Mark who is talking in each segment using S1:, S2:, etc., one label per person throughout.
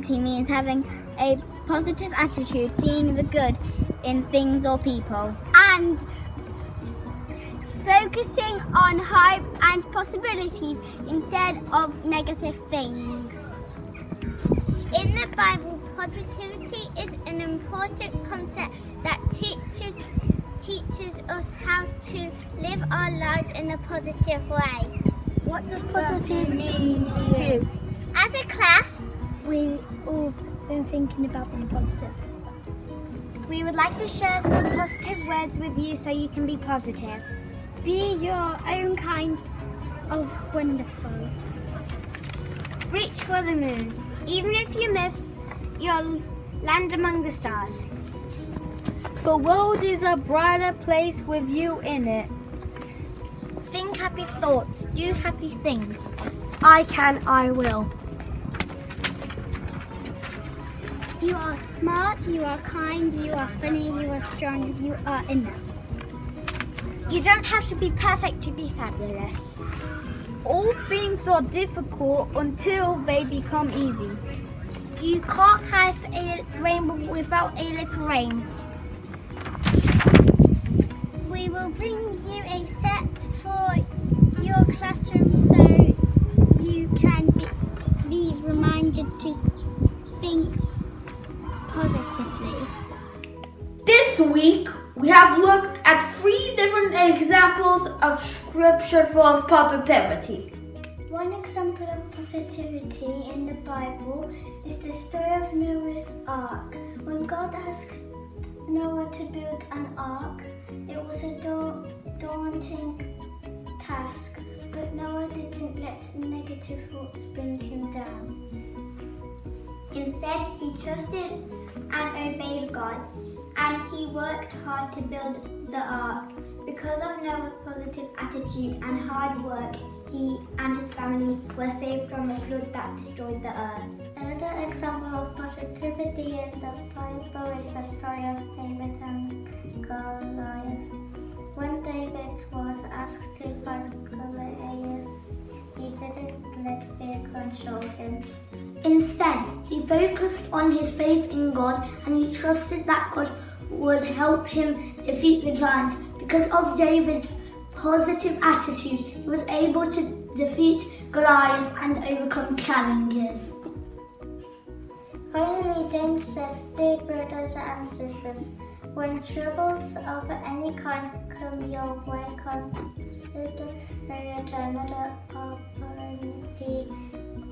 S1: positivity means having a positive attitude, seeing the good in things or people,
S2: and focusing on hope and possibilities instead of negative things. In the Bible, positivity is an important concept that teaches us how to live our lives in a positive way.
S3: What does positivity mean to you?
S2: As a class,
S3: We've all been thinking about being positive. We would like to share some positive words with you so you can be positive.
S2: be your own kind of wonderful.
S3: Reach for the moon. Even if you miss, you'll land among the stars.
S4: The world is a brighter place with you in it.
S1: think happy thoughts, do happy things.
S4: I can, I will.
S2: You are smart, you are kind, you are funny, you are strong, you are enough.
S3: You don't have to be perfect to be fabulous.
S4: All things are difficult until they become easy.
S1: You can't have a rainbow without a little rain.
S2: We will bring you a set for your classroom so you can be reminded to think positively.
S5: This week, we have looked at 3 different examples of scripture full of positivity.
S3: One example of positivity in the Bible is the story of Noah's Ark. When God asked Noah to build an ark, it was a daunting task, but Noah didn't let negative thoughts bring him down. Instead, he trusted and obeyed God, and he worked hard to build the ark. Because of Noah's positive attitude and hard work, he and his family were saved from a flood that destroyed the earth. Another example of positivity in the Bible is the story of David and Goliath. When David was asked to fight Goliath, he didn't let fear control him. Instead, he focused on his faith in God, and he trusted that God would help him defeat the giant. Because of David's positive attitude, he was able to defeat Goliath and overcome challenges. Finally, James said, "Dear brothers and sisters, when troubles of any kind come your way, consider it another opportunity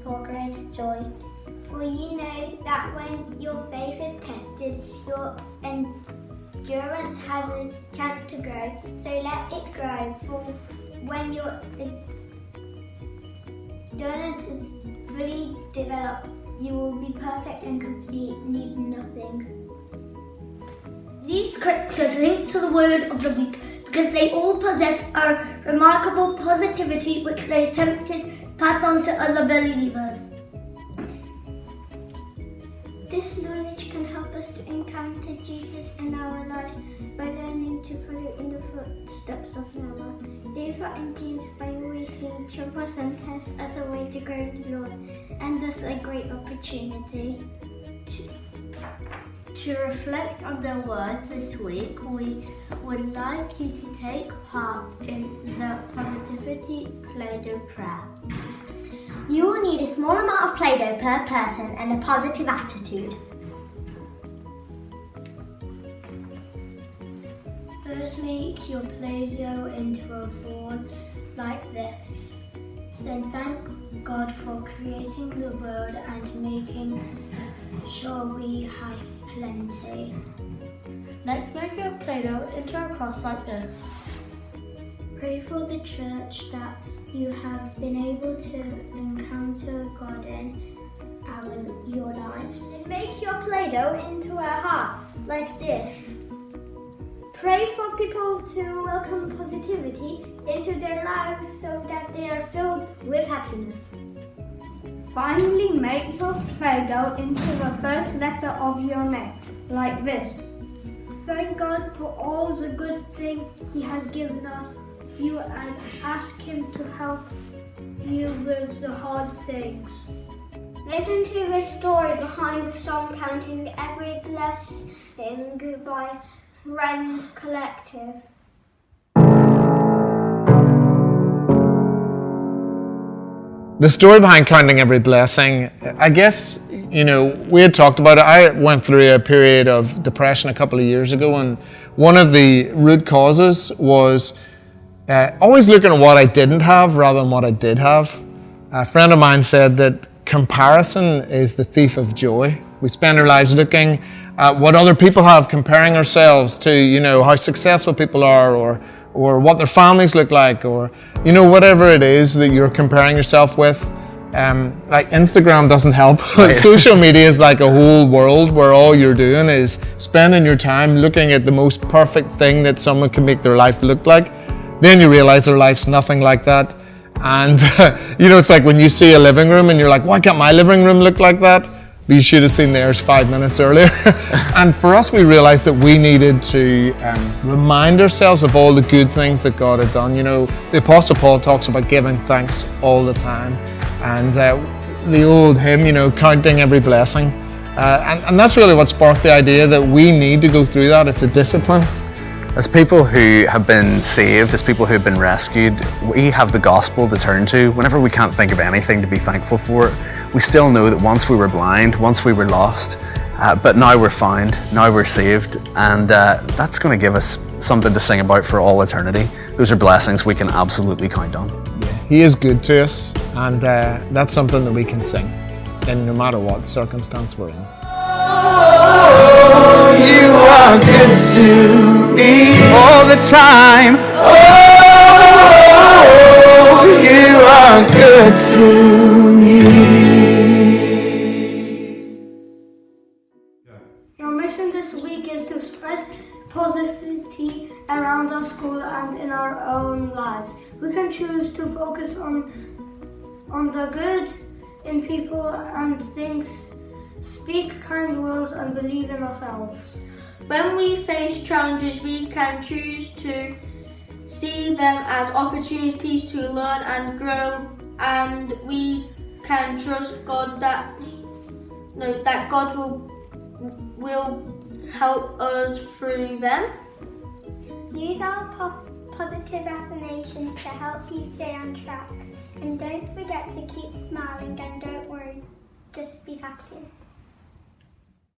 S3: for great joy. For you know that when your faith is tested, your endurance has a chance to grow. So let it grow. For when your endurance is fully developed, you will be perfect and complete, need nothing."
S5: These scriptures link to the word of the week because they all possess a remarkable positivity which they attempted to pass on to other believers.
S3: This knowledge can help us to encounter Jesus in our lives by learning to follow in the footsteps of Noah. Luther and James by always seeing troubles and tests as a way to grow in the Lord, and thus a great opportunity.
S5: To reflect on the words this week, we would like you to take part in the Positivity Play-Doh prayer.
S3: You will need a small amount of Play-Doh per person and a positive attitude.
S6: First, make your Play-Doh into a ball like this. Then thank God for creating the world and making sure we have plenty.
S5: Let's make your Play-Doh into a cross like this.
S6: Pray for the church that you have been able to encounter God in your lives.
S2: Make your Play-Doh into a heart like this. Pray for people to welcome positivity into their lives so that they are filled with happiness.
S5: Finally, make your Play-Doh into the first letter of your name, like this.
S6: Thank God for all the good things He has given us. You and ask Him to help you with the hard things.
S3: Listen to the story behind the song Counting Every Blessing by Wren Collective.
S7: The story behind Counting Every Blessing, I guess, we had talked about it. I went through a period of depression a couple of years ago, and one of the root causes was always looking at what I didn't have rather than what I did have. A friend of mine said that comparison is the thief of joy. We spend our lives looking at what other people have, comparing ourselves to, how successful people are, or what their families look like, or whatever it is that you're comparing yourself with. Like Instagram doesn't help. Social media is like a whole world where all you're doing is spending your time looking at the most perfect thing that someone can make their life look like. Then you realize their life's nothing like that. And it's like when you see a living room and you're like, why can't my living room look like that? But you should have seen theirs 5 minutes earlier. And for us, we realized that we needed to remind ourselves of all the good things that God had done. The Apostle Paul talks about giving thanks all the time. And the old hymn, counting every blessing. And that's really what sparked the idea that we need to go through that. It's a discipline.
S8: As people who have been saved, as people who have been rescued, we have the gospel to turn to. Whenever we can't think of anything to be thankful for, we still know that once we were blind, once we were lost, but now we're found, now we're saved, and that's going to give us something to sing about for all eternity. Those are blessings we can absolutely count on.
S7: He is good to us, and that's something that we can sing, in no matter what circumstance we're in.
S9: Oh, you are good to me all the time. Oh, you are good to me.
S5: Our mission this week is to spread positivity around our school and in our own lives. We can choose to focus on the good in people and things, speak kind words and believe in ourselves.
S10: When we face challenges, we can choose to see them as opportunities to learn and grow, and we can trust God that God will help us through them.
S3: Use our positive affirmations to help you stay on track. And don't forget to keep smiling and don't worry, just be happy.